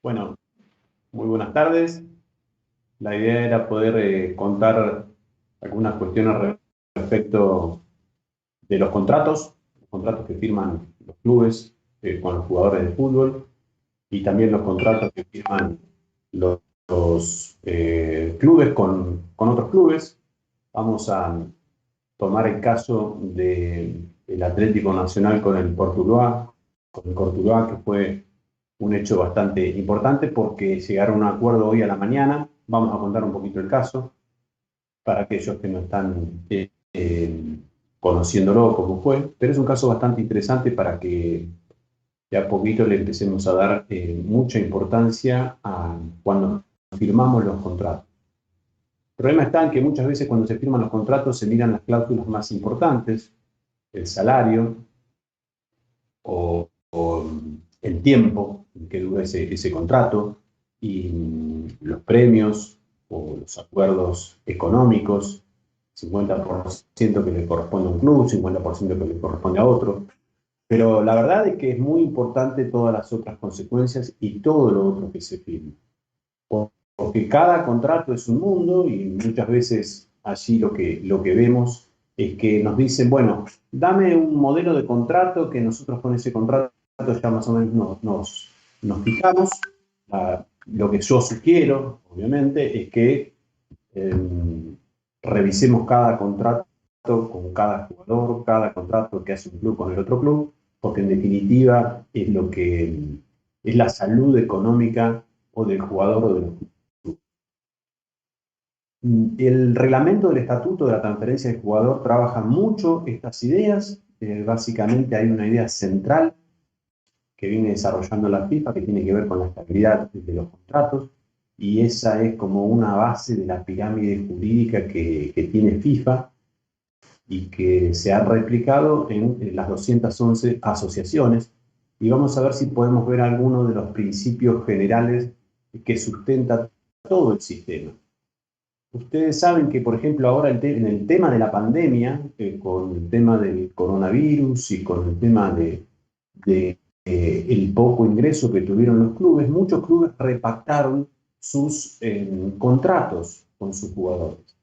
Bueno, muy buenas tardes. La idea era poder contar algunas cuestiones respecto de los contratos que firman los clubes con los jugadores de fútbol y también los contratos que firman los clubes con otros clubes. Vamos a tomar el caso del Atlético Nacional con el Cortuluá, que fue un hecho bastante importante porque llegaron a un acuerdo hoy a la mañana. Vamos a contar un poquito el caso para aquellos que no están conociéndolo cómo fue, pero es un caso bastante interesante para que de a poquito le empecemos a dar mucha importancia a cuando firmamos los contratos. El problema está en que muchas veces cuando se firman los contratos se miran las cláusulas más importantes, el salario o el tiempo que dura ese contrato y los premios o los acuerdos económicos, 50% que le corresponde a un club, 50% que le corresponde a otro. Pero la verdad es que es muy importante todas las otras consecuencias y todo lo otro que se firma. Porque cada contrato es un mundo y muchas veces allí lo que vemos es que nos dicen, bueno, dame un modelo de contrato que nosotros con ese contrato ya más o menos nos fijamos. Lo que yo sugiero, obviamente, es que eh, revisemos cada contrato con cada jugador, cada contrato que hace un club con el otro club, porque en definitiva es lo que es la salud económica o del jugador o de los clubes. El reglamento del estatuto de la transferencia del jugador trabaja mucho estas ideas. Básicamente hay una idea central que viene desarrollando la FIFA que tiene que ver con la estabilidad de los contratos y esa es como una base de la pirámide jurídica que tiene FIFA y que se ha replicado en las 211 asociaciones. Y vamos a ver si podemos ver algunos de los principios generales que sustenta todo el sistema. Ustedes saben que, por ejemplo, ahora en el tema de la pandemia, con el tema del coronavirus y con el tema de el poco ingreso que tuvieron los clubes, muchos clubes repactaron sus contratos con sus jugadores.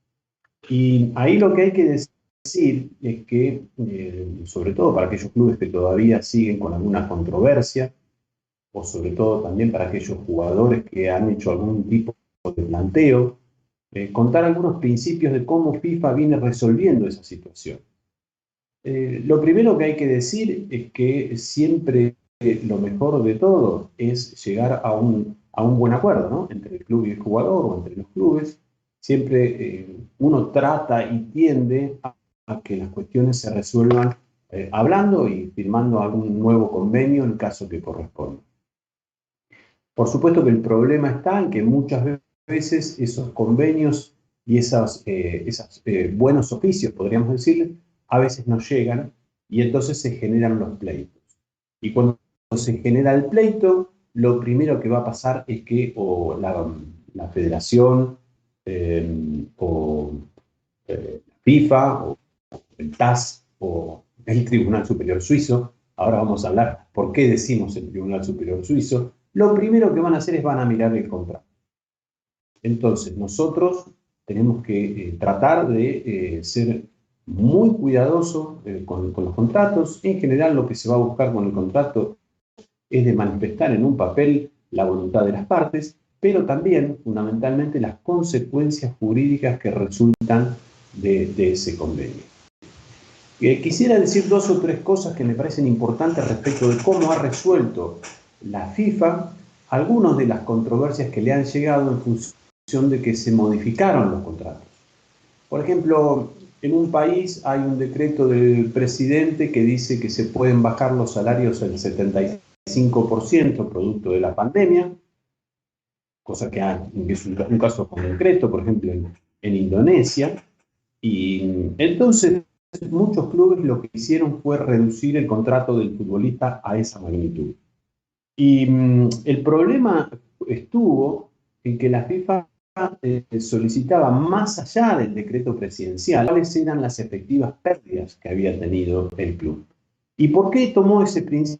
Y ahí lo que hay que decir es que, sobre todo para aquellos clubes que todavía siguen con alguna controversia, o sobre todo también para aquellos jugadores que han hecho algún tipo de planteo, contar algunos principios de cómo FIFA viene resolviendo esa situación. Lo primero que hay que decir es que siempre lo mejor de todo es llegar a un buen acuerdo, ¿no? Entre el club y el jugador o entre los clubes. Siempre uno trata y tiende a que las cuestiones se resuelvan hablando y firmando algún nuevo convenio en caso que corresponda. Por supuesto que el problema está en que muchas veces esos convenios y esos buenos oficios, podríamos decir, a veces no llegan y entonces se generan los pleitos. Y cuando se genera el pleito, lo primero que va a pasar es que o la federación o la FIFA o el TAS o el Tribunal Superior Suizo, ahora vamos a hablar por qué decimos el Tribunal Superior Suizo, lo primero que van a hacer es van a mirar el contrato. Entonces, nosotros tenemos que tratar de ser muy cuidadosos con los contratos. En general, lo que se va a buscar con el contrato es de manifestar en un papel la voluntad de las partes, pero también, fundamentalmente, las consecuencias jurídicas que resultan de ese convenio. Quisiera decir dos o tres cosas que me parecen importantes respecto de cómo ha resuelto la FIFA algunas de las controversias que le han llegado en función de que se modificaron los contratos. Por ejemplo, en un país hay un decreto del presidente que dice que se pueden bajar los salarios al 75% producto de la pandemia, cosa que es un caso concreto, por ejemplo, en Indonesia. Y entonces muchos clubes lo que hicieron fue reducir el contrato del futbolista a esa magnitud. Y el problema estuvo en que la FIFA solicitaba más allá del decreto presidencial cuáles eran las efectivas pérdidas que había tenido el club. ¿Y por qué tomó ese principio?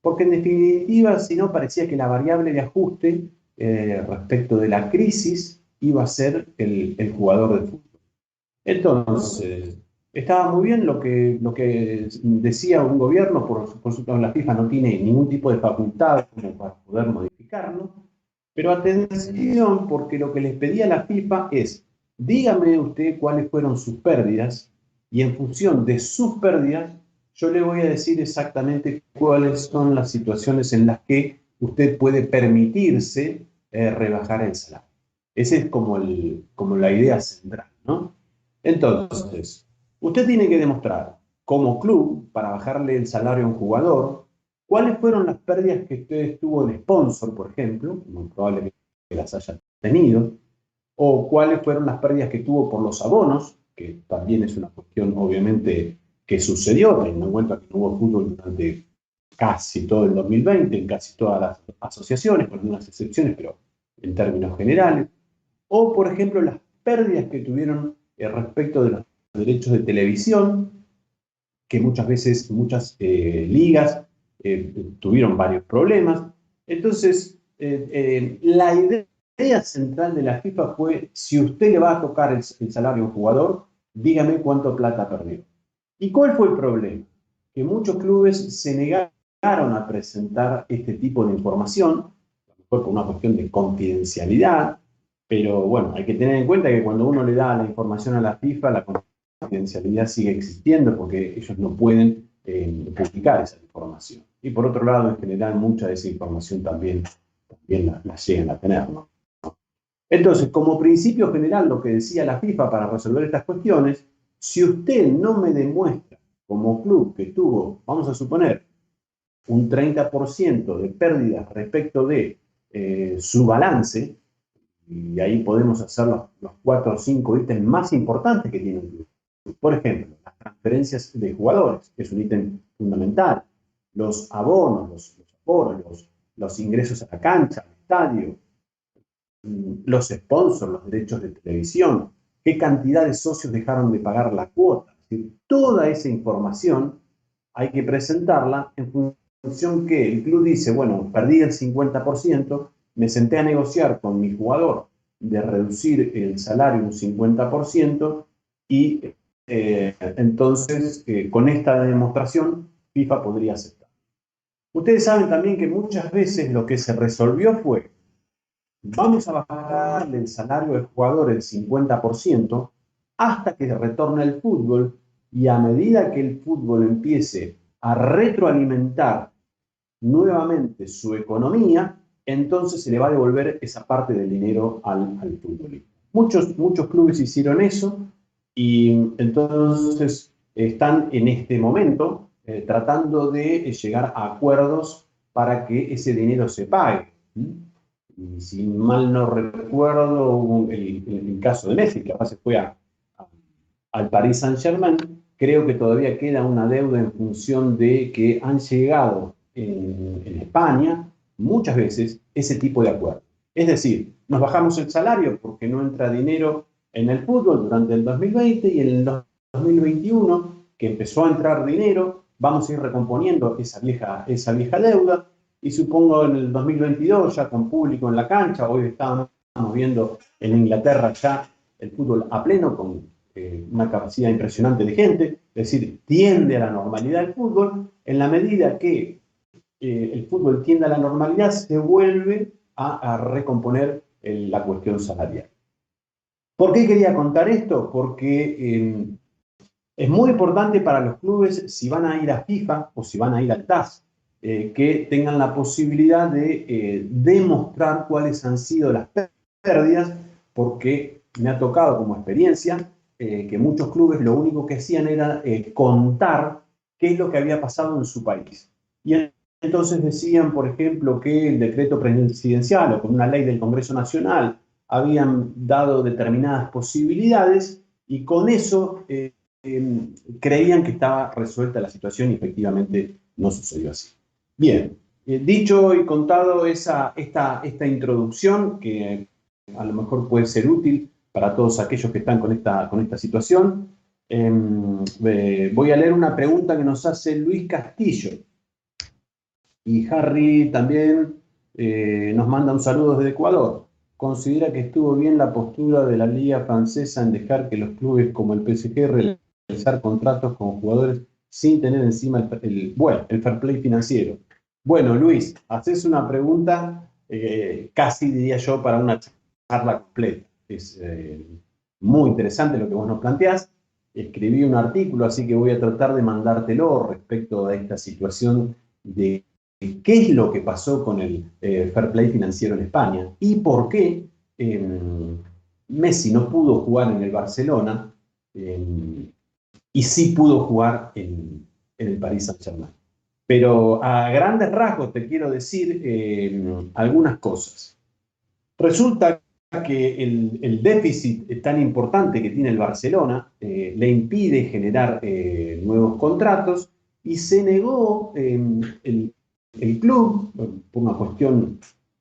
porque en definitiva, si no, parecía que la variable de ajuste respecto de la crisis iba a ser el jugador de fútbol. Entonces, estaba muy bien lo que decía un gobierno, por supuesto la FIFA no tiene ningún tipo de facultad como para poder modificarlo, pero atención, porque lo que les pedía la FIFA es, dígame usted cuáles fueron sus pérdidas y en función de sus pérdidas, yo le voy a decir exactamente cuáles son las situaciones en las que usted puede permitirse rebajar el salario. Esa es como la idea central, ¿no? Entonces, usted tiene que demostrar como club, para bajarle el salario a un jugador, cuáles fueron las pérdidas que usted tuvo en sponsor, por ejemplo, muy probable que las haya tenido, o cuáles fueron las pérdidas que tuvo por los abonos, que también es una cuestión obviamente que sucedió, teniendo en cuenta que no hubo fútbol durante casi todo el 2020, en casi todas las asociaciones, con algunas excepciones, pero en términos generales, o por ejemplo las pérdidas que tuvieron respecto de los derechos de televisión, que muchas veces muchas ligas tuvieron varios problemas. Entonces, la idea central de la FIFA fue, si usted le va a tocar el salario a un jugador, dígame cuánto plata perdió. ¿Y cuál fue el problema? Que muchos clubes se negaron a presentar este tipo de información, a lo mejor por una cuestión de confidencialidad, pero bueno, hay que tener en cuenta que cuando uno le da la información a la FIFA, la confidencialidad sigue existiendo porque ellos no pueden publicar esa información. Y por otro lado, en general, mucha de esa información también la llegan a tener, ¿no? Entonces, como principio general, lo que decía la FIFA para resolver estas cuestiones, si usted no me demuestra como club que tuvo, vamos a suponer, un 30% de pérdidas respecto de su balance, y ahí podemos hacer los 4 o 5 ítems más importantes que tiene un club. Por ejemplo, las transferencias de jugadores, que es un ítem fundamental, los abonos, los aforos, los ingresos a la cancha, al estadio, los sponsors, los derechos de televisión, qué cantidad de socios dejaron de pagar la cuota. Es decir, toda esa información hay que presentarla en función que el club dice, bueno, perdí el 50%, me senté a negociar con mi jugador de reducir el salario un 50% y entonces con esta demostración FIFA podría aceptar. Ustedes saben también que muchas veces lo que se resolvió fue, vamos a bajarle el salario del jugador el 50% hasta que retorne el fútbol y a medida que el fútbol empiece a retroalimentar nuevamente su economía, entonces se le va a devolver esa parte del dinero al futbolista. Muchos clubes hicieron eso y entonces están en este momento tratando de llegar a acuerdos para que ese dinero se pague. Y si mal no recuerdo, el caso de Messi, que además se fue al Paris Saint-Germain, creo que todavía queda una deuda en función de que han llegado en España muchas veces ese tipo de acuerdos. Es decir, nos bajamos el salario porque no entra dinero en el fútbol durante el 2020 y en el 2021, que empezó a entrar dinero, vamos a ir recomponiendo esa vieja deuda y supongo en el 2022 ya con público en la cancha, hoy estábamos viendo en Inglaterra ya el fútbol a pleno con una capacidad impresionante de gente, es decir, tiende a la normalidad el fútbol, en la medida que el fútbol tiende a la normalidad, se vuelve a recomponer la cuestión salarial. ¿Por qué quería contar esto? Porque es muy importante para los clubes, si van a ir a FIFA o si van a ir al TAS, que tengan la posibilidad de demostrar cuáles han sido las pérdidas, porque me ha tocado como experiencia que muchos clubes lo único que hacían era contar qué es lo que había pasado en su país. Y entonces decían, por ejemplo, que el decreto presidencial o con una ley del Congreso Nacional habían dado determinadas posibilidades y con eso creían que estaba resuelta la situación y efectivamente no sucedió así. Bien, dicho y contado esta introducción, que a lo mejor puede ser útil para todos aquellos que están con esta situación, voy a leer una pregunta que nos hace Luis Castillo. Y Harry también nos manda un saludo desde Ecuador. Considera que estuvo bien la postura de la Liga Francesa en dejar que los clubes como el PSG realizar contratos con jugadores sin tener encima bueno, el fair play financiero. Bueno, Luis, haces una pregunta casi diría yo para una charla completa. Es muy interesante lo que vos nos planteás. Escribí un artículo, así que voy a tratar de mandártelo respecto a esta situación de qué es lo que pasó con el fair play financiero en España y por qué Messi no pudo jugar en el Barcelona y sí pudo jugar en el Paris Saint-Germain. Pero a grandes rasgos te quiero decir algunas cosas. Resulta que el déficit tan importante que tiene el Barcelona le impide generar nuevos contratos y se negó el club, por una cuestión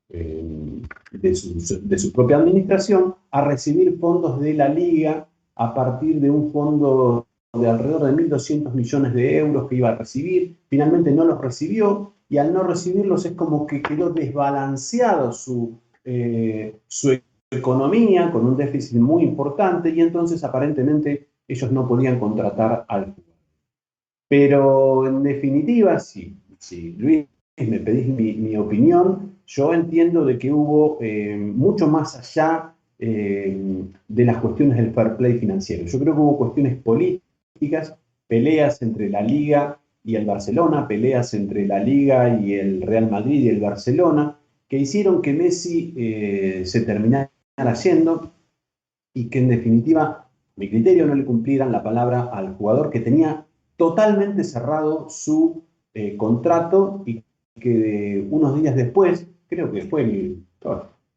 de su propia administración, a recibir fondos de la liga a partir de un fondo de alrededor de 1.200 millones de euros que iba a recibir. Finalmente no los recibió y al no recibirlos es como que quedó desbalanceado su economía con un déficit muy importante y entonces aparentemente ellos no podían contratar al jugador. Pero en definitiva, si Luis me pedís mi opinión, yo entiendo de que hubo mucho más allá de las cuestiones del fair play financiero. Yo creo que hubo cuestiones políticas, peleas entre la Liga y el Barcelona, peleas entre la Liga y el Real Madrid y el Barcelona, que hicieron que Messi se terminara yendo y que en definitiva, a mi criterio, no le cumplieran la palabra al jugador que tenía totalmente cerrado su contrato y que unos días después, creo que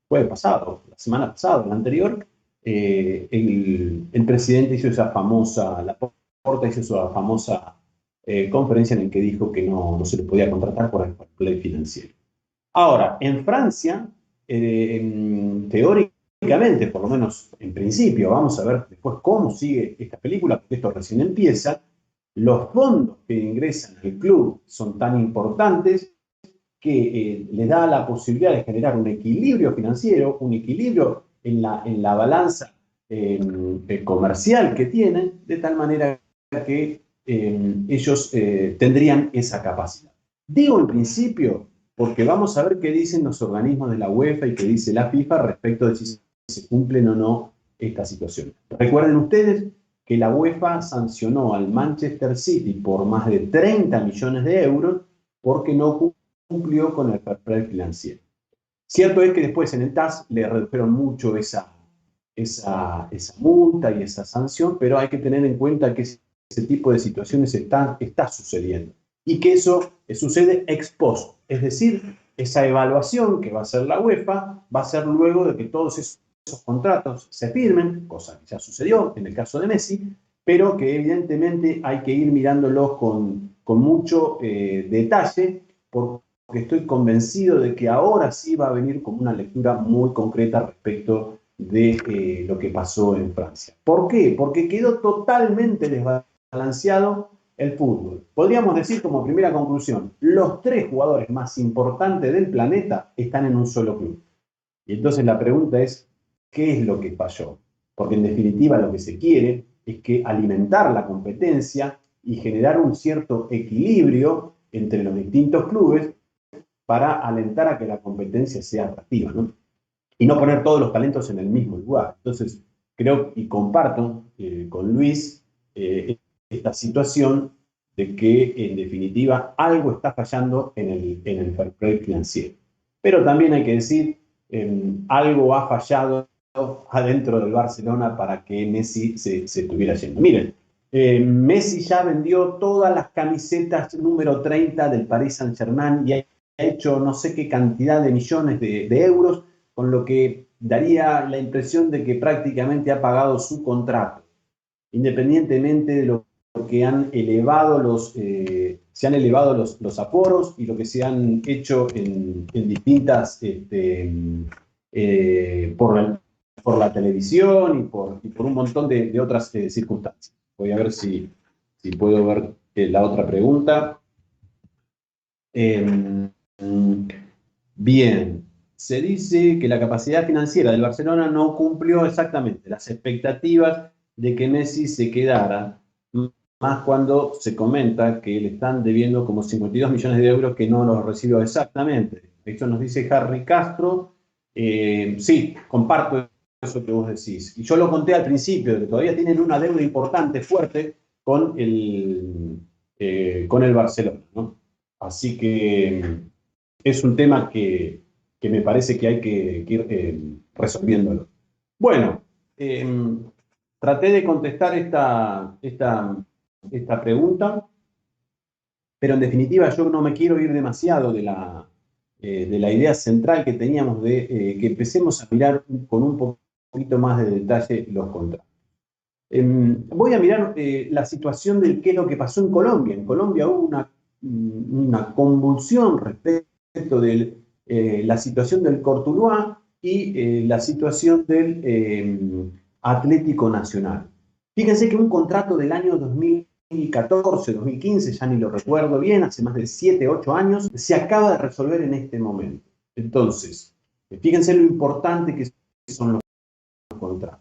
fue pasado, la semana pasada, la anterior, el presidente hizo esa famosa, la Porta hizo esa famosa conferencia en la que dijo que no se le podía contratar por el play financiero. Ahora, en Francia, teóricamente, por lo menos en principio, vamos a ver después cómo sigue esta película, porque esto recién empieza, los fondos que ingresan al club son tan importantes que le da la posibilidad de generar un equilibrio financiero, un equilibrio en la balanza comercial que tienen, de tal manera que ellos tendrían esa capacidad. Digo en principio porque vamos a ver qué dicen los organismos de la UEFA y qué dice la FIFA respecto de si se cumplen o no estas situaciones. Recuerden ustedes que la UEFA sancionó al Manchester City por más de 30 millones de euros porque no cumplió con el fair play financiero. Cierto es que después en el TAS le redujeron mucho esa multa y esa sanción, pero hay que tener en cuenta que ese tipo de situaciones está sucediendo y que eso sucede ex post, es decir, esa evaluación que va a hacer la UEFA va a ser luego de que todos esos contratos se firmen, cosa que ya sucedió en el caso de Messi, pero que evidentemente hay que ir mirándolos con mucho detalle, porque estoy convencido de que ahora sí va a venir como una lectura muy concreta respecto de lo que pasó en Francia. ¿Por qué? Porque quedó totalmente desbalanceado el fútbol. Podríamos decir como primera conclusión, los tres jugadores más importantes del planeta están en un solo club. Y entonces la pregunta es, ¿qué es lo que falló? Porque en definitiva lo que se quiere es que alimentar la competencia y generar un cierto equilibrio entre los distintos clubes para alentar a que la competencia sea atractiva, ¿no? Y no poner todos los talentos en el mismo lugar. Entonces, creo y comparto con Luis esta situación de que, en definitiva, algo está fallando en el fair play financiero. Pero también hay que decir, algo ha fallado adentro del Barcelona para que Messi se estuviera yendo. Miren, Messi ya vendió todas las camisetas número 30 del Paris Saint-Germain y ha hecho no sé qué cantidad de millones de euros, con lo que daría la impresión de que prácticamente ha pagado su contrato, independientemente de lo que han elevado se han elevado los aforos y lo que se han hecho en distintas, por la televisión y por un montón de otras circunstancias. Voy a ver si puedo ver la otra pregunta. Bien, se dice que la capacidad financiera del Barcelona no cumplió exactamente las expectativas de que Messi se quedara, más cuando se comenta que le están debiendo como 52 millones de euros que no los recibió exactamente. Esto nos dice Harry Castro. Sí, comparto eso que vos decís. Y yo lo conté al principio, que todavía tienen una deuda importante, fuerte, con el Barcelona, ¿no? Así que es un tema que me parece que hay que ir resolviéndolo. Bueno, eh, traté de contestar esta pregunta, pero en definitiva yo no me quiero ir demasiado de la idea central que teníamos de que empecemos a mirar con un poquito más de detalle los contratos. Voy a mirar la situación de qué es lo que pasó en Colombia. En Colombia hubo una convulsión respecto de la situación del Cortuluá y la situación del Atlético Nacional. Fíjense que un contrato del año 2014, 2015, ya ni lo recuerdo bien, hace más de 7, 8 años, se acaba de resolver en este momento. Entonces, fíjense lo importante que son los contratos.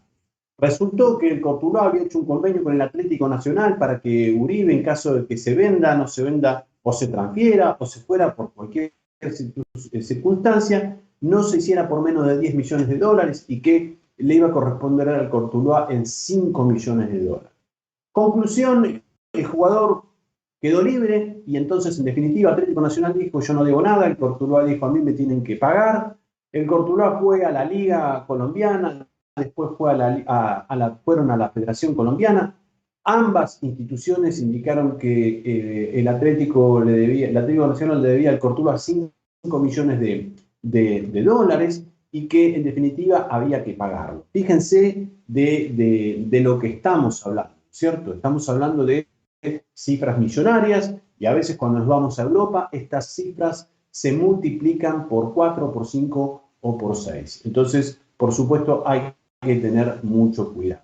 Resultó que el Cortuluá había hecho un convenio con el Atlético Nacional para que Uribe, en caso de que se venda, no se venda, o se transfiera, o se fuera por cualquier circunstancia, no se hiciera por menos de 10 millones de dólares y que le iba a corresponder al Cortuluá en 5 millones de dólares. Conclusión, el jugador quedó libre y entonces, en definitiva, Atlético Nacional dijo, yo no debo nada, el Cortuluá dijo, a mí me tienen que pagar, el Cortuluá fue a la Liga Colombiana, después fue fueron a la Federación Colombiana. Ambas instituciones indicaron que el Atlético Nacional le debía al Cortuluá 5 millones de dólares y que en definitiva había que pagarlo. Fíjense de lo que estamos hablando, ¿cierto? Estamos hablando de cifras millonarias y a veces cuando nos vamos a Europa estas cifras se multiplican por 4, por 5 o por 6. Entonces, por supuesto, hay que tener mucho cuidado.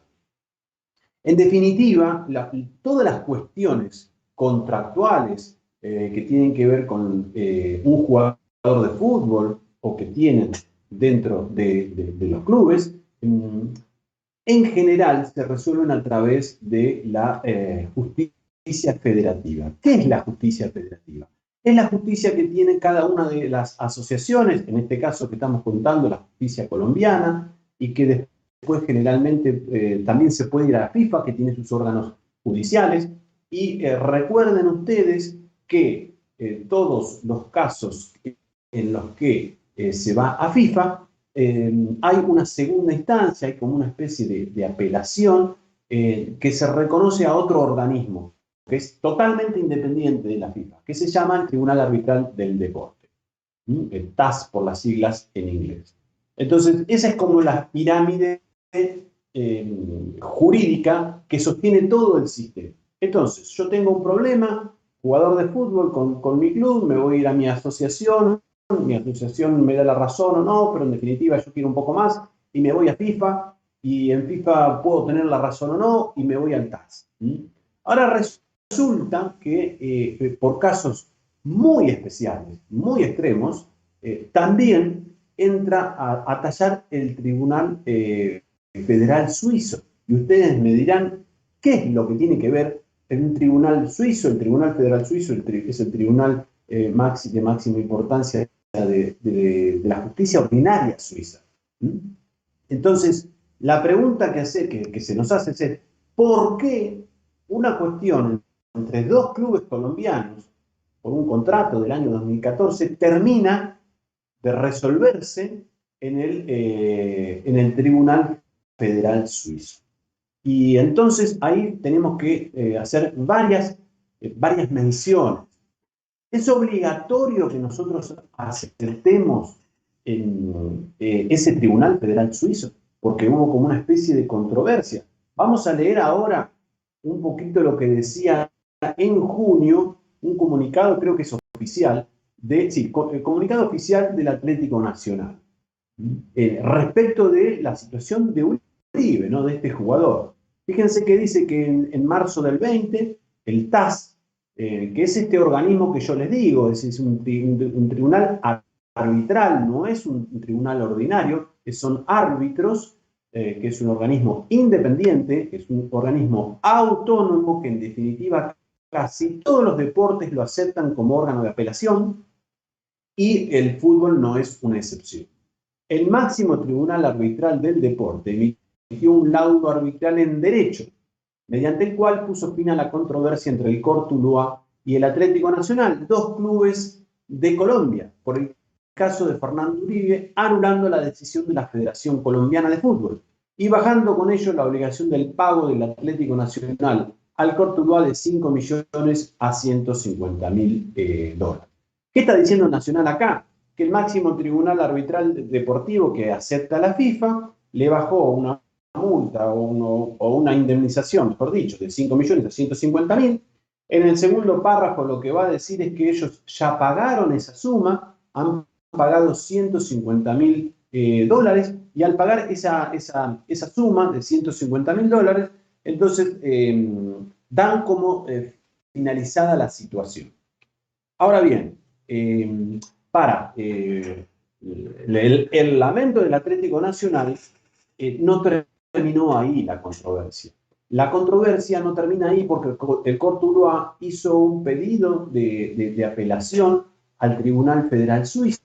En definitiva, todas las cuestiones contractuales que tienen que ver con un jugador de fútbol o que tienen dentro de los clubes, en general se resuelven a través de la justicia federativa. ¿Qué es la justicia federativa? Es la justicia que tiene cada una de las asociaciones, en este caso que estamos contando, la justicia colombiana, y que después generalmente también se puede ir a la FIFA, que tiene sus órganos judiciales, y recuerden ustedes que todos los casos en los que se va a FIFA, hay una segunda instancia, hay como una especie de apelación que se reconoce a otro organismo, que es totalmente independiente de la FIFA, que se llama el Tribunal Arbitral del Deporte, el TAS por las siglas en inglés. Entonces, esa es como la pirámide jurídica que sostiene todo el sistema. Entonces, yo tengo un problema, jugador de fútbol con mi club, me voy a ir a mi asociación me da la razón o no, pero en definitiva yo quiero un poco más y me voy a FIFA y en FIFA puedo tener la razón o no y me voy al TAS. Ahora resulta que por casos muy especiales, muy extremos, también entra a tallar el Tribunal Federal Suizo. Y ustedes me dirán, ¿qué es lo que tiene que ver en un tribunal suizo? El Tribunal Federal Suizo es el tribunal de máxima importancia de la justicia ordinaria suiza. Entonces, la pregunta que se nos hace es, ¿por qué una cuestión entre dos clubes colombianos, por un contrato del año 2014, termina de resolverse en el Tribunal Federal Suizo? Y entonces ahí tenemos que hacer varias menciones. Es obligatorio que nosotros aceptemos en ese Tribunal Federal Suizo, porque hubo como una especie de controversia. Vamos a leer ahora un poquito lo que decía en junio un comunicado, creo que es oficial, el comunicado oficial del Atlético Nacional, respecto de la situación de Uribe, ¿no? De este jugador. Fíjense que dice que en marzo del 20, el TAS, que es este organismo que yo les digo, es un tribunal arbitral, no es un tribunal ordinario, son árbitros, que es un organismo independiente, que es un organismo autónomo, que en definitiva casi todos los deportes lo aceptan como órgano de apelación, y el fútbol no es una excepción. El máximo tribunal arbitral del deporte emitió un laudo arbitral en derecho, mediante el cual puso fin a la controversia entre el Cortuluá y el Atlético Nacional, dos clubes de Colombia, por el caso de Fernando Uribe, anulando la decisión de la Federación Colombiana de Fútbol y bajando con ello la obligación del pago del Atlético Nacional al Cortuluá de 5 millones a 150.000 dólares. ¿Qué está diciendo Nacional acá? Que el máximo tribunal arbitral deportivo que acepta la FIFA le bajó una multa o una indemnización, mejor dicho, de 5 millones a 150.000. En el segundo párrafo lo que va a decir es que ellos ya pagaron esa suma, han pagado 150.000 dólares, y al pagar esa suma de 150.000 dólares, entonces dan como finalizada la situación. Ahora bien, para el lamento del Atlético Nacional, no terminó ahí la controversia. La controversia no termina ahí porque el Cortuluá hizo un pedido de apelación al Tribunal Federal Suizo,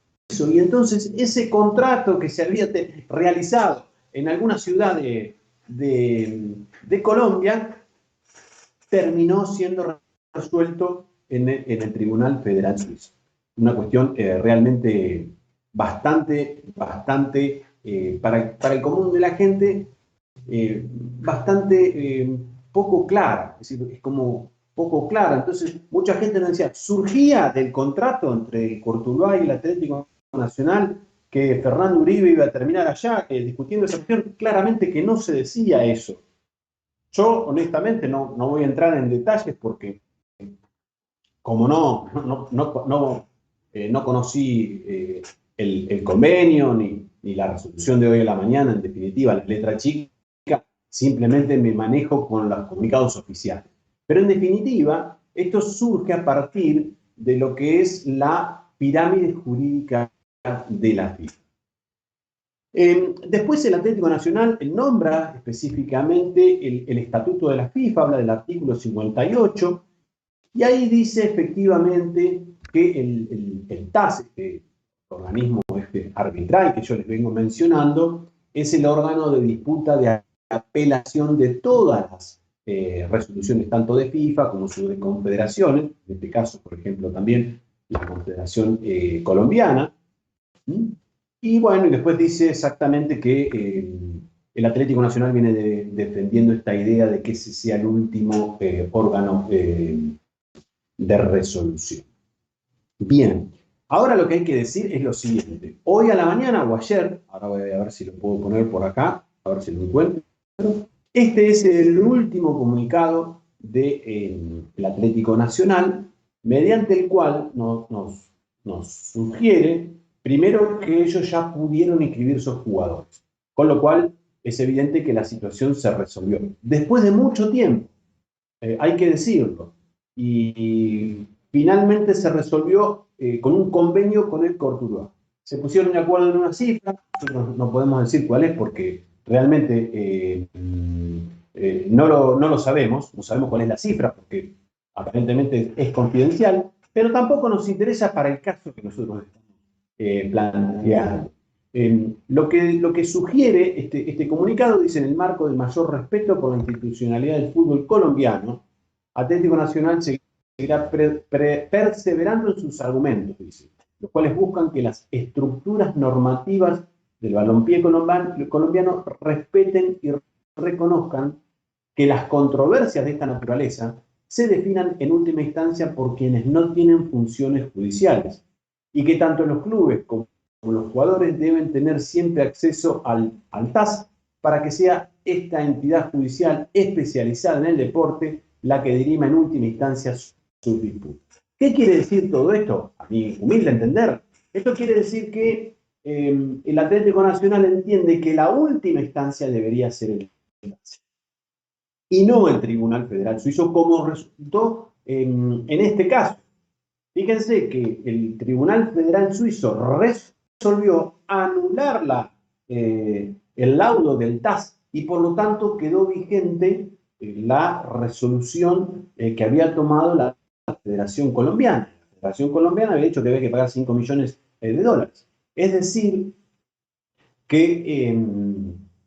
y entonces ese contrato que se había realizado en alguna ciudad de Colombia terminó siendo resuelto en el Tribunal Federal Suizo. Una cuestión realmente bastante, para el común de la gente, bastante poco clara, es decir, es como poco clara. Entonces, mucha gente nos decía, surgía del contrato entre el Cortuluá y el Atlético Nacional que Fernando Uribe iba a terminar allá discutiendo esa cuestión. Claramente que no se decía eso. Yo, honestamente, no voy a entrar en detalles porque, como no conocí el convenio ni la resolución de hoy a la mañana, en definitiva, la letra chica, simplemente me manejo con los comunicados oficiales. Pero en definitiva, esto surge a partir de lo que es la pirámide jurídica de la FIFA. Después el Atlético Nacional nombra específicamente el estatuto de la FIFA, habla del artículo 58, y ahí dice efectivamente que el TAS, este organismo arbitral que yo les vengo mencionando, es el órgano de disputa de apelación de todas las resoluciones, tanto de FIFA como de confederaciones, en este caso, por ejemplo, también la Confederación Colombiana. Y bueno, y después dice exactamente que el Atlético Nacional viene defendiendo esta idea de que ese sea el último órgano de resolución. Bien, ahora lo que hay que decir es lo siguiente. Hoy a la mañana o ayer, ahora voy a ver si lo puedo poner por acá, a ver si lo encuentro. Este es el último comunicado del Atlético Nacional, mediante el cual nos sugiere, primero, que ellos ya pudieron inscribir sus jugadores, con lo cual es evidente que la situación se resolvió. Después de mucho tiempo, hay que decirlo, y finalmente se resolvió con un convenio con el Cortuluá. Se pusieron de acuerdo en una cifra, nosotros no podemos decir cuál es porque realmente no lo sabemos, no sabemos cuál es la cifra porque aparentemente es confidencial, pero tampoco nos interesa para el caso que nosotros estamos planteando. Lo que sugiere este comunicado dice: en el marco del mayor respeto por la institucionalidad del fútbol colombiano, Atlético Nacional seguirá perseverando en sus argumentos, dice, los cuales buscan que las estructuras normativas del balompié colombiano respeten y reconozcan que las controversias de esta naturaleza se definan en última instancia por quienes no tienen funciones judiciales, y que tanto los clubes como los jugadores deben tener siempre acceso al TAS para que sea esta entidad judicial especializada en el deporte la que dirima en última instancia sus disputas. ¿Qué quiere decir todo esto? A mi humilde entender, esto quiere decir que el Atlético Nacional entiende que la última instancia debería ser el TAS y no el Tribunal Federal Suizo, como resultó en este caso. Fíjense que el Tribunal Federal Suizo resolvió anular el laudo del TAS y por lo tanto quedó vigente la resolución que había tomado la Federación Colombiana. La Federación Colombiana había dicho que había que pagar 5 millones de dólares. Es decir, que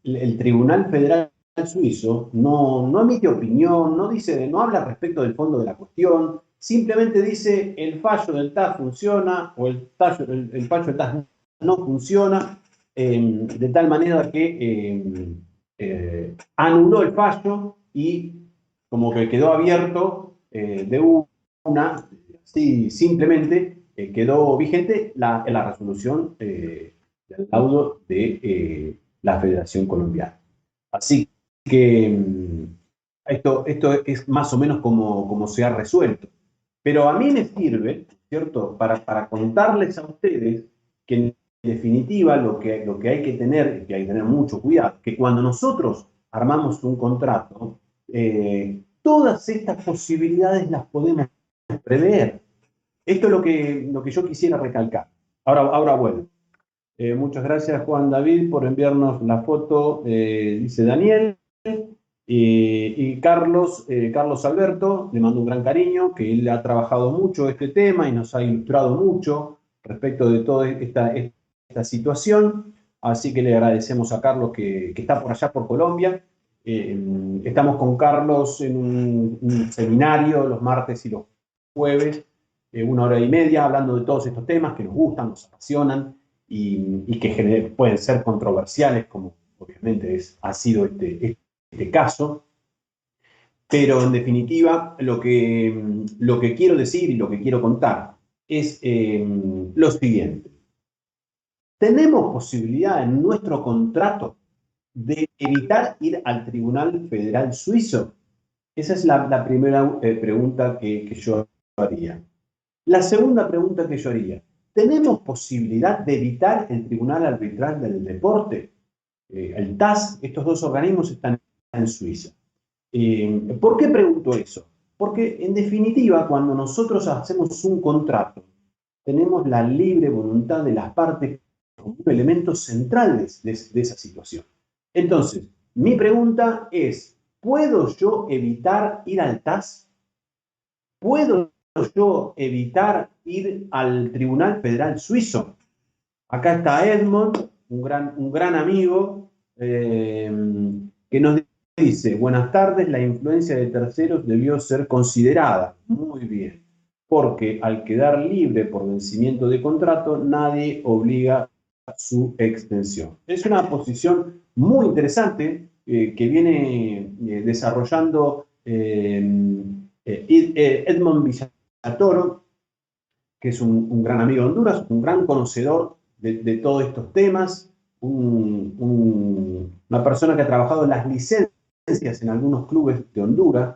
el Tribunal Federal Suizo no emite opinión, no habla respecto del fondo de la cuestión, simplemente dice el fallo del TAS funciona o el fallo del TAS no funciona, de tal manera que anuló el fallo y como que quedó abierto de una, sí, simplemente quedó vigente la resolución del laudo de la Federación Colombiana. Así que esto es más o menos como se ha resuelto. Pero a mí me sirve, ¿cierto?, para contarles a ustedes que en definitiva lo que hay que tener, que hay que tener mucho cuidado, que cuando nosotros armamos un contrato, todas estas posibilidades las podemos prever. Esto es lo que yo quisiera recalcar. Ahora bueno. Muchas gracias, Juan David, por enviarnos la foto, dice Daniel. Y Carlos Alberto, le mando un gran cariño, que él ha trabajado mucho este tema y nos ha ilustrado mucho respecto de toda esta situación. Así que le agradecemos a Carlos que está por allá, por Colombia. Estamos con Carlos en un seminario los martes y los jueves, 1 hora y media, hablando de todos estos temas que nos gustan, nos apasionan y que pueden ser controversiales, como obviamente ha sido este caso. Pero en definitiva, lo que quiero decir y lo que quiero contar es lo siguiente. ¿Tenemos posibilidad en nuestro contrato de evitar ir al Tribunal Federal Suizo? Esa es la primera pregunta que yo haría. La segunda pregunta que yo haría, ¿tenemos posibilidad de evitar el Tribunal Arbitral del Deporte? El TAS, estos dos organismos están en Suiza. ¿Por qué pregunto eso? Porque en definitiva, cuando nosotros hacemos un contrato, tenemos la libre voluntad de las partes como un elemento central de esa situación. Entonces, mi pregunta es, ¿puedo yo evitar ir al TAS? ¿Puedo yo evitar ir al Tribunal Federal Suizo? Acá está Edmond, un gran amigo, que nos dice, buenas tardes, la influencia de terceros debió ser considerada. Muy bien, porque al quedar libre por vencimiento de contrato, nadie obliga a su extensión. Es una posición muy interesante que viene desarrollando Edmond Villatoro, que es un gran amigo de Honduras, un gran conocedor de todos estos temas, una persona que ha trabajado en las licencias en algunos clubes de Honduras,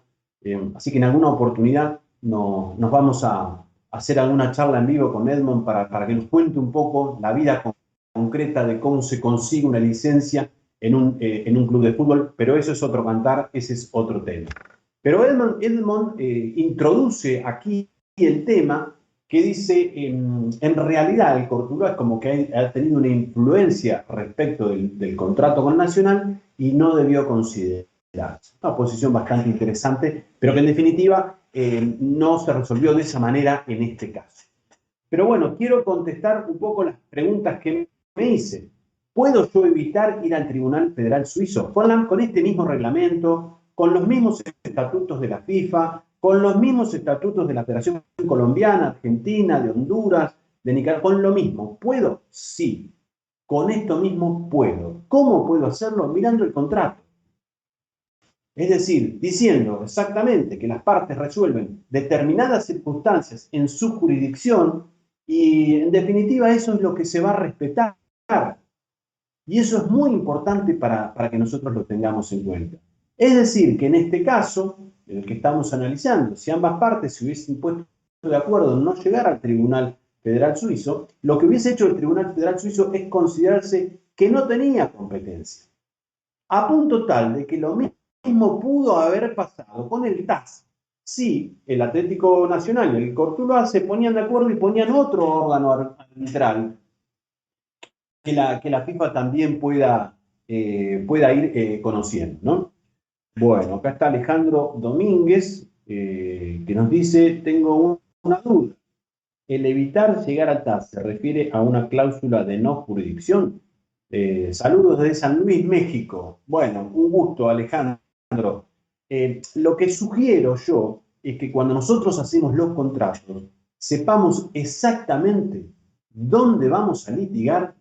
así que en alguna oportunidad nos vamos a hacer alguna charla en vivo con Edmond para que nos cuente un poco la vida concreta de cómo se consigue una licencia en un club de fútbol, pero eso es otro cantar, ese es otro tema. Pero Edmond introduce aquí el tema que dice, en realidad el Cortuluá es como que ha tenido una influencia respecto del contrato con Nacional y no debió considerarse. Una posición bastante interesante, pero que en definitiva no se resolvió de esa manera en este caso. Pero bueno, quiero contestar un poco las preguntas que me hice. ¿Puedo yo evitar ir al Tribunal Federal Suizo con este mismo reglamento, con los mismos estatutos de la FIFA, con los mismos estatutos de la Federación Colombiana, Argentina, de Honduras, de Nicaragua, con lo mismo? ¿Puedo? Sí. Con esto mismo puedo. ¿Cómo puedo hacerlo? Mirando el contrato. Es decir, diciendo exactamente que las partes resuelven determinadas circunstancias en su jurisdicción y en definitiva eso es lo que se va a respetar. Y eso es muy importante para que nosotros lo tengamos en cuenta. Es decir, que en este caso, el que estamos analizando, si ambas partes se hubiesen puesto de acuerdo en no llegar al Tribunal Federal Suizo, lo que hubiese hecho el Tribunal Federal Suizo es considerarse que no tenía competencia. A punto tal de que lo mismo pudo haber pasado con el TAS. si el Atlético Nacional y el Cortuluá se ponían de acuerdo y ponían otro órgano arbitral que la FIFA también pueda ir conociendo, ¿no? Bueno, acá está Alejandro Domínguez, que nos dice, tengo una duda. ¿El evitar llegar a TAS se refiere a una cláusula de no jurisdicción? Saludos desde San Luis, México. Bueno, un gusto, Alejandro. Lo que sugiero yo es que cuando nosotros hacemos los contratos, sepamos exactamente dónde vamos a litigar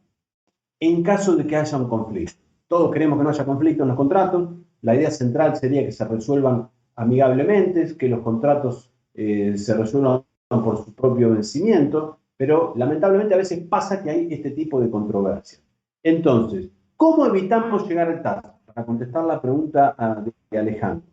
en caso de que haya un conflicto. Todos queremos que no haya conflicto en los contratos. La idea central sería que se resuelvan amigablemente, que los contratos se resuelvan por su propio vencimiento, pero lamentablemente a veces pasa que hay este tipo de controversia. Entonces, ¿cómo evitamos llegar al TAS? Para contestar la pregunta de Alejandro.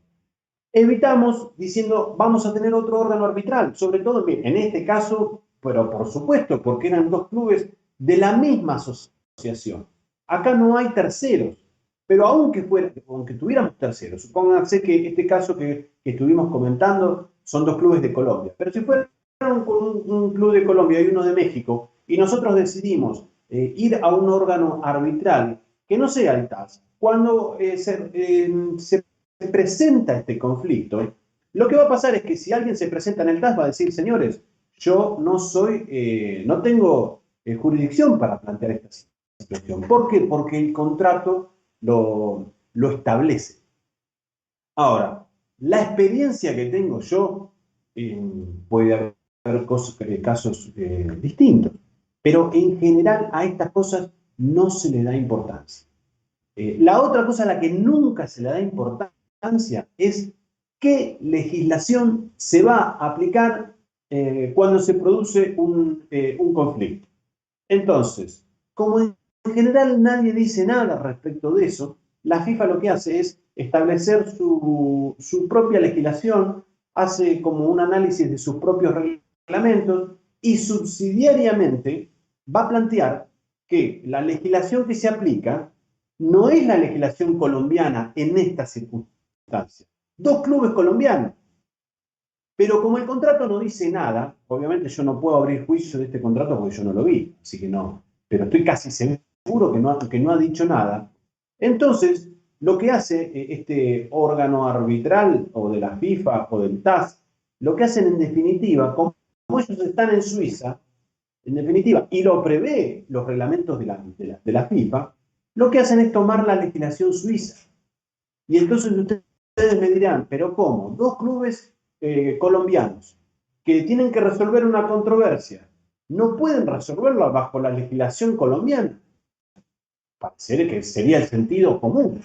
Evitamos diciendo, vamos a tener otro órgano arbitral, sobre todo en este caso, pero por supuesto, porque eran dos clubes de la misma asociación. Acá no hay terceros, pero aunque tuviéramos terceros, supónganse que este caso que estuvimos comentando son dos clubes de Colombia, pero si fueran un club de Colombia y uno de México, y nosotros decidimos ir a un órgano arbitral que no sea el TAS, cuando se presenta este conflicto, lo que va a pasar es que si alguien se presenta en el TAS va a decir, señores, yo no tengo jurisdicción para plantear esta situación. ¿Por qué? Porque el contrato lo establece. Ahora, la experiencia que tengo yo, puede haber casos distintos, pero en general a estas cosas no se le da importancia. La otra cosa a la que nunca se le da importancia es qué legislación se va a aplicar cuando se produce un conflicto. Entonces, como en general nadie dice nada respecto de eso, la FIFA lo que hace es establecer su propia legislación, hace como un análisis de sus propios reglamentos y subsidiariamente va a plantear que la legislación que se aplica no es la legislación colombiana en esta circunstancia. Dos clubes colombianos. Pero como el contrato no dice nada, obviamente yo no puedo abrir juicio de este contrato porque yo no lo vi, así que no. Pero estoy casi seguro que no ha dicho nada. Entonces, lo que hace este órgano arbitral o de la FIFA o del TAS, lo que hacen en definitiva, como ellos están en Suiza, en definitiva, y lo prevé los reglamentos de la FIFA, lo que hacen es tomar la legislación suiza. Y entonces ustedes me dirán, ¿pero cómo? Dos clubes colombianos que tienen que resolver una controversia, no pueden resolverla bajo la legislación colombiana. Parece que sería el sentido común.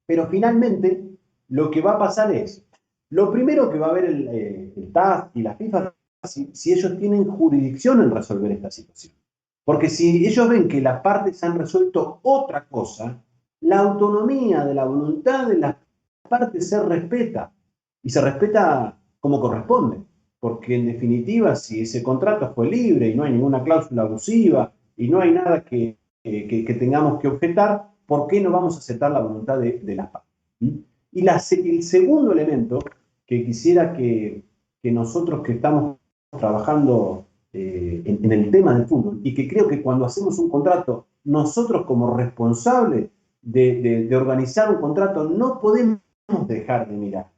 Pero finalmente, lo que va a pasar es, lo primero que va a ver el TAS y la FIFA, si ellos tienen jurisdicción en resolver esta situación. Porque si ellos ven que las partes han resuelto otra cosa, la autonomía de la voluntad de las partes se respeta. Y se respeta como corresponde. Porque en definitiva, si ese contrato fue libre y no hay ninguna cláusula abusiva y no hay nada que tengamos que objetar, ¿por qué no vamos a aceptar la voluntad de las partes? Y el segundo elemento que quisiera que nosotros que estamos trabajando en el tema del fútbol y que creo que cuando hacemos un contrato, nosotros como responsables de organizar un contrato no podemos dejar de mirar.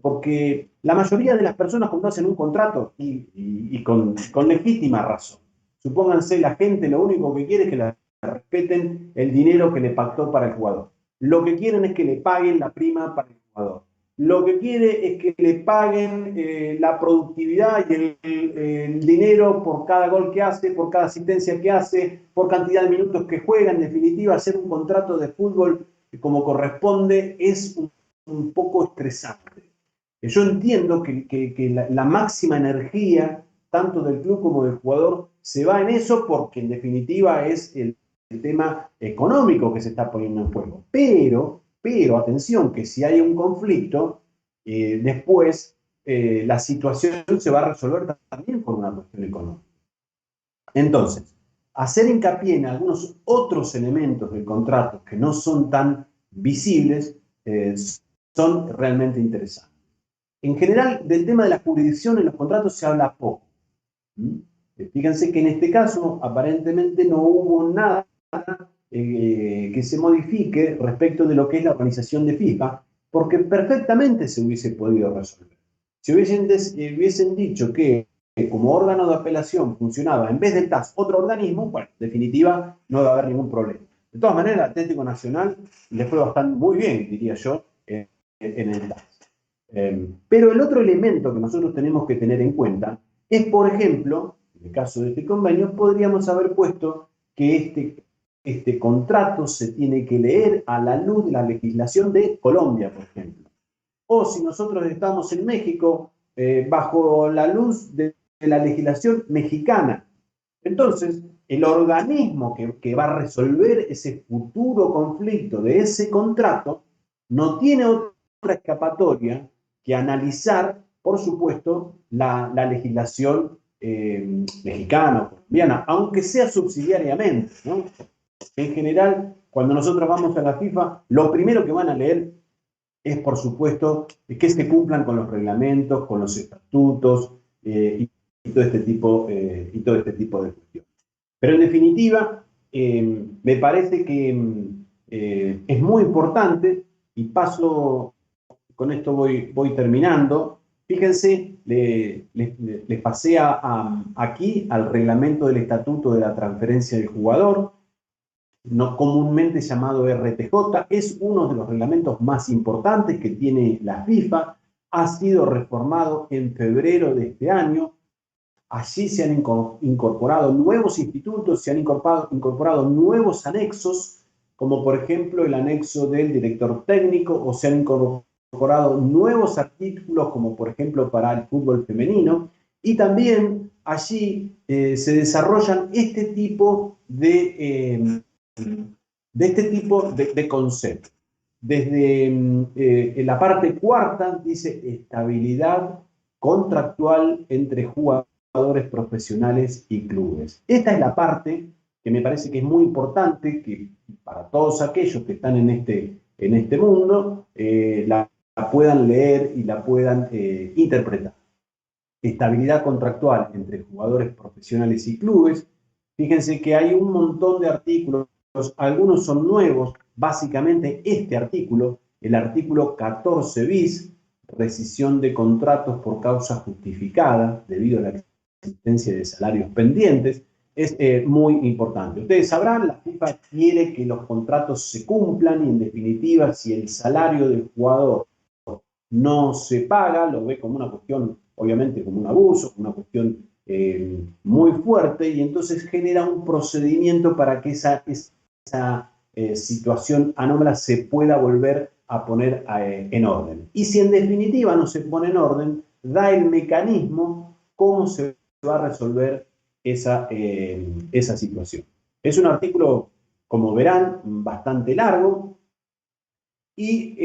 Porque la mayoría de las personas cuando hacen un contrato, y con legítima razón, supónganse la gente lo único que quiere es que le respeten el dinero que le pactó para el jugador. Lo que quieren es que le paguen la prima para el jugador. Lo que quiere es que le paguen la productividad y el dinero por cada gol que hace, por cada asistencia que hace, por cantidad de minutos que juega. En definitiva, hacer un contrato de fútbol como corresponde es un poco estresante. Yo entiendo que la máxima energía, tanto del club como del jugador, se va en eso porque en definitiva es el tema económico que se está poniendo en juego. Pero atención, que si hay un conflicto, después la situación se va a resolver también por una cuestión económica. Entonces, hacer hincapié en algunos otros elementos del contrato que no son tan visibles son realmente interesantes. En general, del tema de la jurisdicción en los contratos se habla poco. Fíjense que en este caso, aparentemente no hubo nada que se modifique respecto de lo que es la organización de FIFA, porque perfectamente se hubiese podido resolver. Si hubiesen dicho que como órgano de apelación funcionaba en vez del TAS otro organismo, bueno, en definitiva no va a haber ningún problema. De todas maneras, el Atlético Nacional le fue bastante muy bien, diría yo, en el TAS. Pero el otro elemento que nosotros tenemos que tener en cuenta es, por ejemplo, en el caso de este convenio, podríamos haber puesto que este contrato se tiene que leer a la luz de la legislación de Colombia, por ejemplo. O si nosotros estamos en México, bajo la luz de la legislación mexicana. Entonces, el organismo que va a resolver ese futuro conflicto de ese contrato no tiene otra escapatoria que analizar, por supuesto, la legislación mexicana o colombiana, aunque sea subsidiariamente, ¿no? En general, cuando nosotros vamos a la FIFA, lo primero que van a leer es, por supuesto, que se cumplan con los reglamentos, con los estatutos y todo este tipo de cuestiones. Pero en definitiva, me parece que es muy importante, y paso, con esto voy terminando. Fíjense, les pasé aquí al reglamento del estatuto de la transferencia del jugador, no comúnmente llamado RTJ, es uno de los reglamentos más importantes que tiene la FIFA, ha sido reformado en febrero de este año. Allí se han incorporado nuevos institutos, se han incorporado nuevos anexos, como por ejemplo el anexo del director técnico, o se han incorporado nuevos artículos, como por ejemplo para el fútbol femenino, y también allí se desarrollan este tipo de conceptos. Desde en la parte cuarta dice estabilidad contractual entre jugadores profesionales y clubes. Esta es la parte que me parece que es muy importante, que para todos aquellos que están en este mundo la puedan leer y la puedan interpretar. Estabilidad contractual entre jugadores profesionales y clubes. Fíjense que hay un montón de artículos, algunos son nuevos, básicamente este artículo, el artículo 14 bis, rescisión de contratos por causa justificada debido a la existencia de salarios pendientes, es muy importante. Ustedes sabrán, la FIFA quiere que los contratos se cumplan y en definitiva si el salario del jugador no se paga, lo ve como una cuestión, obviamente como un abuso, una cuestión muy fuerte, y entonces genera un procedimiento para que esa situación anómala se pueda volver a poner en orden. Y si en definitiva no se pone en orden, da el mecanismo cómo se va a resolver esa situación. Es un artículo, como verán, bastante largo, y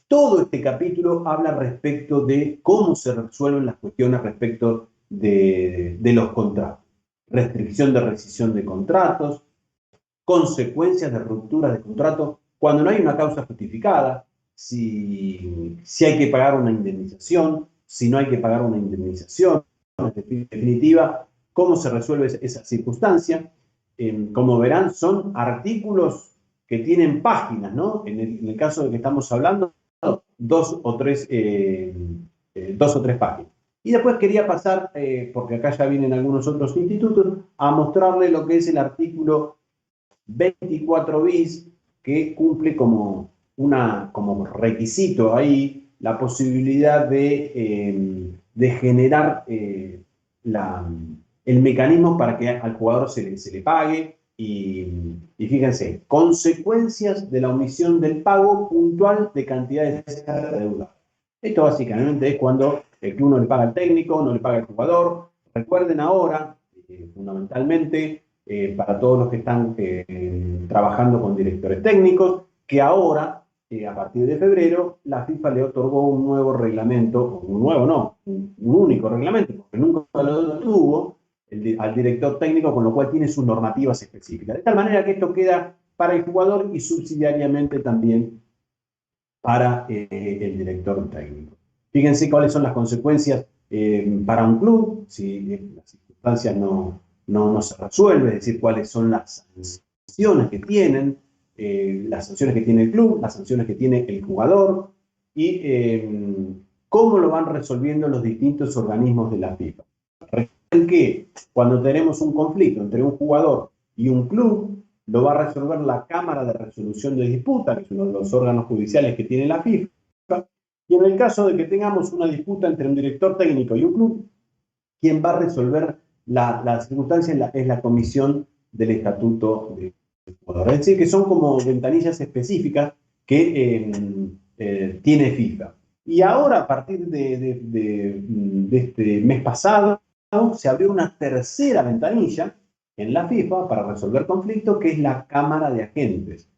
todo este capítulo habla respecto de cómo se resuelven las cuestiones respecto de los contratos. Restricción de rescisión de contratos, consecuencias de ruptura de contrato cuando no hay una causa justificada, si hay que pagar una indemnización, si no hay que pagar una indemnización, en definitiva, cómo se resuelve esa circunstancia. Como verán, son artículos que tienen páginas, ¿no? En el caso de que estamos hablando, dos o tres páginas. Y después quería pasar, porque acá ya vienen algunos otros institutos, a mostrarle lo que es el artículo 24 bis, que cumple como requisito ahí la posibilidad de generar el mecanismo para que al jugador se le pague. Y fíjense, consecuencias de la omisión del pago puntual de cantidades deudadas. Esto básicamente es cuando el club no le paga al técnico, no le paga al jugador. Recuerden ahora, fundamentalmente, para todos los que están trabajando con directores técnicos, que ahora, a partir de febrero, la FIFA le otorgó un nuevo reglamento, un único reglamento, porque nunca lo tuvo, al director técnico, con lo cual tiene sus normativas específicas. De tal manera que esto queda para el jugador y subsidiariamente también para el director técnico. Fíjense cuáles son las consecuencias para un club, si las circunstancias no se resuelven, es decir, cuáles son las sanciones que tienen, las sanciones que tiene el club, las sanciones que tiene el jugador y cómo lo van resolviendo los distintos organismos de la FIFA. Recuerden que cuando tenemos un conflicto entre un jugador y un club, lo va a resolver la Cámara de Resolución de Disputa, que es uno de los órganos judiciales que tiene la FIFA, y en el caso de que tengamos una disputa entre un director técnico y un club, quien va a resolver la circunstancia es la comisión del estatuto del jugador. Es decir, que son como ventanillas específicas que tiene FIFA. Y ahora, a partir de este mes pasado, se abrió una tercera ventanilla en la FIFA para resolver conflictos, que es la Cámara de Agentes,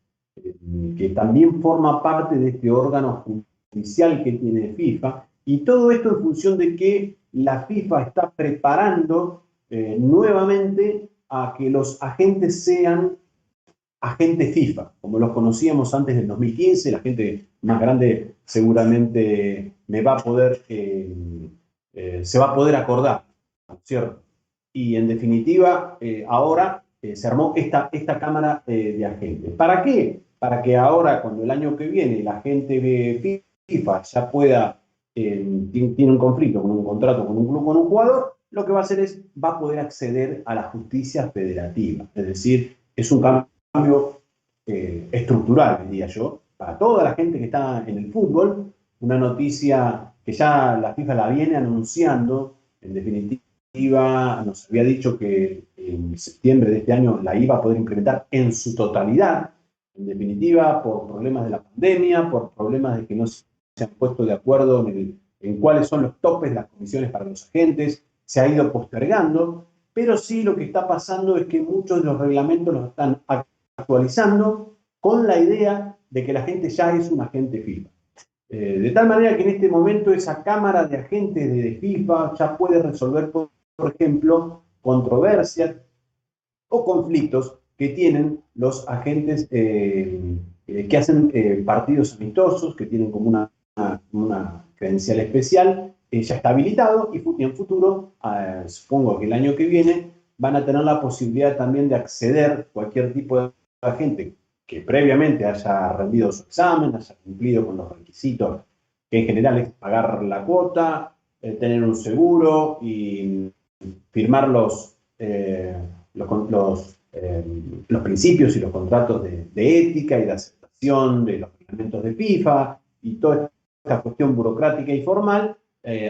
que también forma parte de este órgano judicial que tiene FIFA, y todo esto en función de que la FIFA está preparando nuevamente a que los agentes sean agentes FIFA, como los conocíamos antes del 2015. La gente más grande seguramente me va a poder, se va a poder acordar, ¿cierto? Y en definitiva, ahora se armó esta Cámara de Agentes. ¿Para qué? Para que ahora, cuando el año que viene la gente de FIFA ya pueda, tiene un conflicto con un contrato con un club, con un jugador, lo que va a hacer es, va a poder acceder a la justicia federativa. Es decir, es un cambio estructural, diría yo, para toda la gente que está en el fútbol, una noticia que ya la FIFA la viene anunciando. En definitiva, nos había dicho que en septiembre de este año la iba a poder implementar en su totalidad. En definitiva, por problemas de la pandemia, por problemas de que no se han puesto de acuerdo en cuáles son los topes de las comisiones para los agentes, se ha ido postergando, pero sí lo que está pasando es que muchos de los reglamentos los están actualizando con la idea de que la gente ya es un agente FIFA. De tal manera que en este momento esa Cámara de Agentes de FIFA ya puede resolver, por ejemplo, controversias o conflictos que tienen los agentes que hacen partidos amistosos, que tienen como una credencial especial. Ya está habilitado, y en futuro, supongo que el año que viene, van a tener la posibilidad también de acceder cualquier tipo de agente que previamente haya rendido su examen, haya cumplido con los requisitos, que en general es pagar la cuota, tener un seguro y firmar los principios y los contratos de ética y de aceptación de los reglamentos de FIFA y toda esta cuestión burocrática y formal,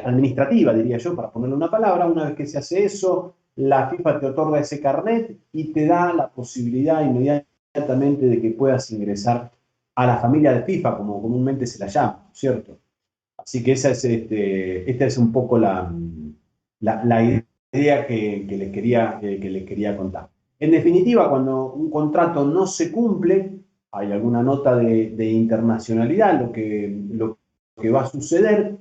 administrativa, diría yo, para ponerle una palabra. Una vez que se hace eso, la FIFA te otorga ese carnet y te da la posibilidad inmediatamente de que puedas ingresar a la familia de FIFA, como comúnmente se la llama, ¿cierto? Así que esta es un poco la idea que les quería contar. En definitiva, cuando un contrato no se cumple, hay alguna nota de internacionalidad. Lo que va a suceder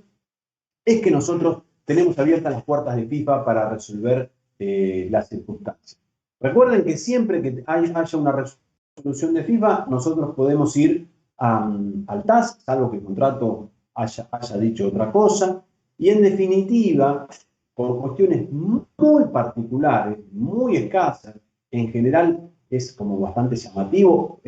es que nosotros tenemos abiertas las puertas de FIFA para resolver las circunstancias. Recuerden que siempre que haya una resolución de FIFA, nosotros podemos ir al TAS, salvo que el contrato haya dicho otra cosa, y en definitiva, por cuestiones muy particulares, muy escasas, en general es como bastante llamativo,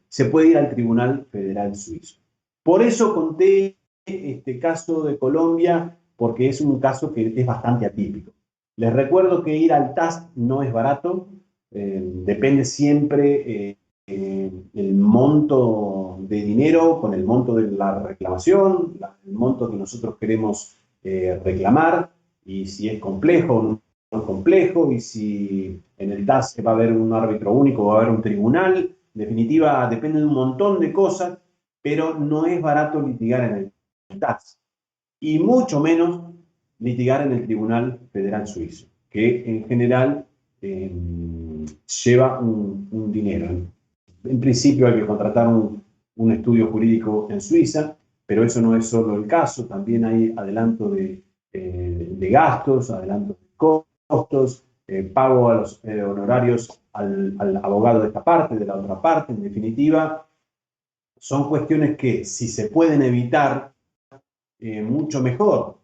se puede ir al Tribunal Federal Suizo. Por eso conté este caso de Colombia, porque es un caso que es bastante atípico. Les recuerdo que ir al TAS no es barato, depende siempre el monto de dinero con el monto de la reclamación, el monto que nosotros queremos reclamar, y si es complejo o no es complejo, y si en el TAS va a haber un árbitro único o va a haber un tribunal. En definitiva, depende de un montón de cosas, pero no es barato litigar en el TAS, y mucho menos litigar en el Tribunal Federal Suizo, que en general lleva un dinero. En principio hay que contratar un estudio jurídico en Suiza, pero eso no es solo el caso. También hay adelanto de gastos, adelanto de costos, pago a los honorarios al abogado de esta parte, de la otra parte. En definitiva, son cuestiones que, si se pueden evitar, mucho mejor.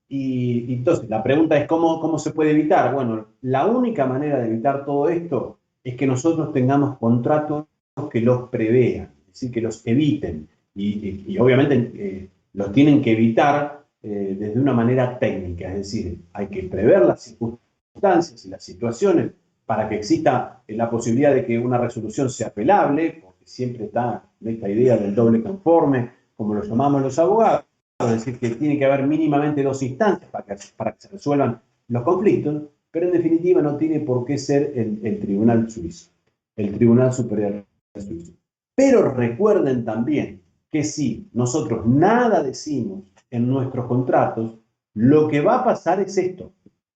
Y entonces, la pregunta es, ¿cómo se puede evitar? Bueno, la única manera de evitar todo esto es que nosotros tengamos contratos que los prevean, es decir, que los eviten. Y obviamente los tienen que evitar desde una manera técnica, es decir, hay que prever las circunstancias y las situaciones para que exista la posibilidad de que una resolución sea apelable, porque siempre está esta idea del doble conforme, como lo llamamos los abogados, es decir, que tiene que haber mínimamente dos instancias para que se resuelvan los conflictos, pero en definitiva no tiene por qué ser el Tribunal Suizo, el Tribunal Superior Suizo. Pero recuerden también que si nosotros nada decimos en nuestros contratos, lo que va a pasar es esto,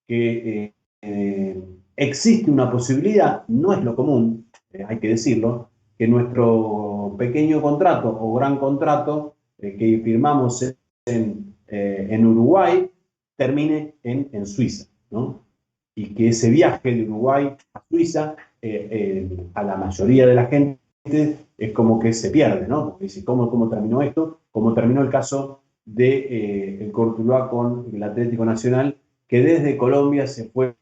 que existe una posibilidad, no es lo común, hay que decirlo, que nuestro pequeño contrato o gran contrato que firmamos en Uruguay termine en Suiza, ¿no? Y que ese viaje de Uruguay a Suiza, a la mayoría de la gente, es como que se pierde, ¿no? Porque dice, ¿cómo terminó esto? ¿Cómo terminó el caso de el Cortuluá con el Atlético Nacional, que desde Colombia se fue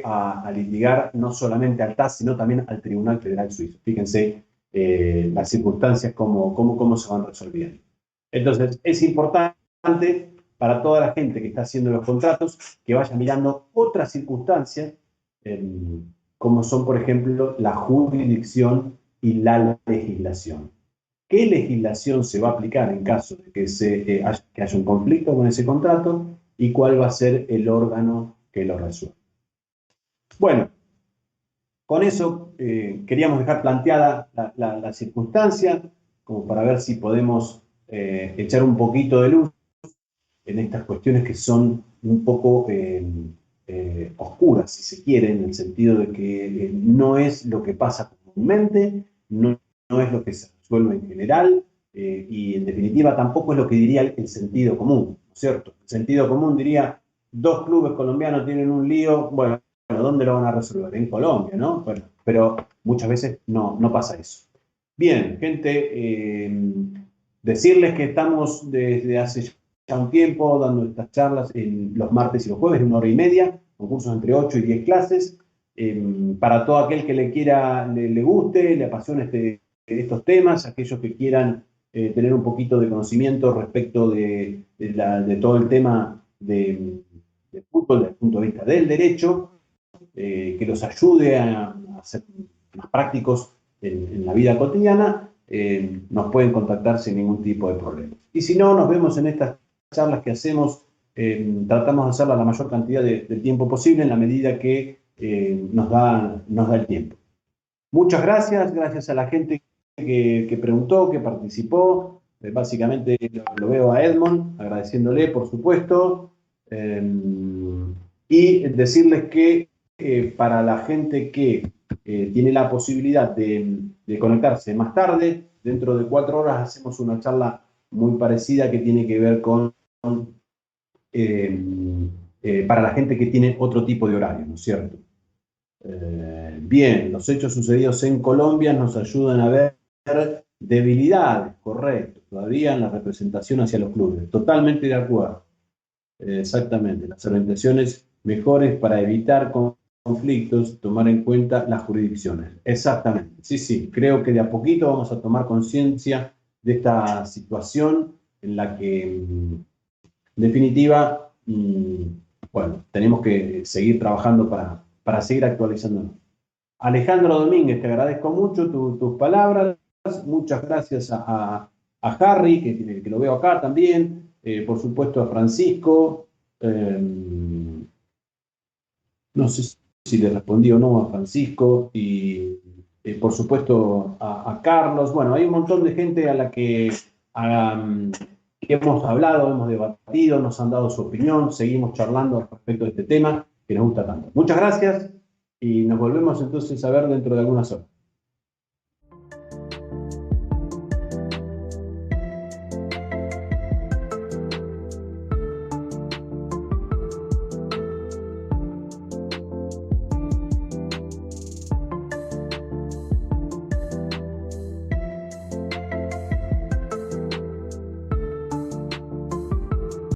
a litigar no solamente al TAS, sino también al Tribunal Federal Suizo? Fíjense las circunstancias, cómo se van resolviendo. Entonces, es importante para toda la gente que está haciendo los contratos que vaya mirando otras circunstancias, como son, por ejemplo, la jurisdicción y la legislación. ¿Qué legislación se va a aplicar en caso de que haya un conflicto con ese contrato y cuál va a ser el órgano que lo resuelva? Bueno, con eso queríamos dejar planteada la circunstancia, como para ver si podemos echar un poquito de luz en estas cuestiones que son un poco oscuras, si se quiere, en el sentido de que no es lo que pasa comúnmente, no es lo que se resuelve en general, y en definitiva tampoco es lo que diría el sentido común, ¿no es cierto? El sentido común diría, dos clubes colombianos tienen un lío, bueno, ¿dónde lo van a resolver? En Colombia, ¿no? Bueno, pero muchas veces no pasa eso. Bien, gente, decirles que estamos desde hace ya un tiempo dando estas charlas los martes y los jueves de 1 hora y media, con cursos entre 8 y 10 clases. Para todo aquel que le guste, le apasione estos temas, aquellos que quieran tener un poquito de conocimiento respecto de todo el tema de fútbol desde el punto de vista del derecho, que los ayude a ser más prácticos en la vida cotidiana, nos pueden contactar sin ningún tipo de problema. Y si no, nos vemos en estas charlas que hacemos, tratamos de hacerla la mayor cantidad de tiempo posible en la medida que nos da el tiempo. Muchas gracias a la gente que preguntó, que participó. Básicamente lo veo a Edmond, agradeciéndole, por supuesto. Y decirles que para la gente que tiene la posibilidad de conectarse más tarde, dentro de 4 horas hacemos una charla muy parecida que tiene que ver con para la gente que tiene otro tipo de horario, ¿no es cierto? Bien, los hechos sucedidos en Colombia nos ayudan a ver debilidades, correcto, todavía en la representación hacia los clubes. Totalmente de acuerdo. Exactamente, las orientaciones mejores para evitar conflictos, tomar en cuenta las jurisdicciones. Exactamente, sí, creo que de a poquito vamos a tomar conciencia de esta situación en la que, en definitiva, bueno, tenemos que seguir trabajando para seguir actualizándonos. Alejandro Domínguez, te agradezco mucho tus palabras, muchas gracias a Harry, que lo veo acá también, por supuesto a Francisco, no sé si le respondí o no a Francisco, y por supuesto a Carlos. Bueno, hay un montón de gente a la que hemos hablado, hemos debatido, nos han dado su opinión, seguimos charlando respecto de este tema que nos gusta tanto. Muchas gracias y nos volvemos entonces a ver dentro de algunas horas.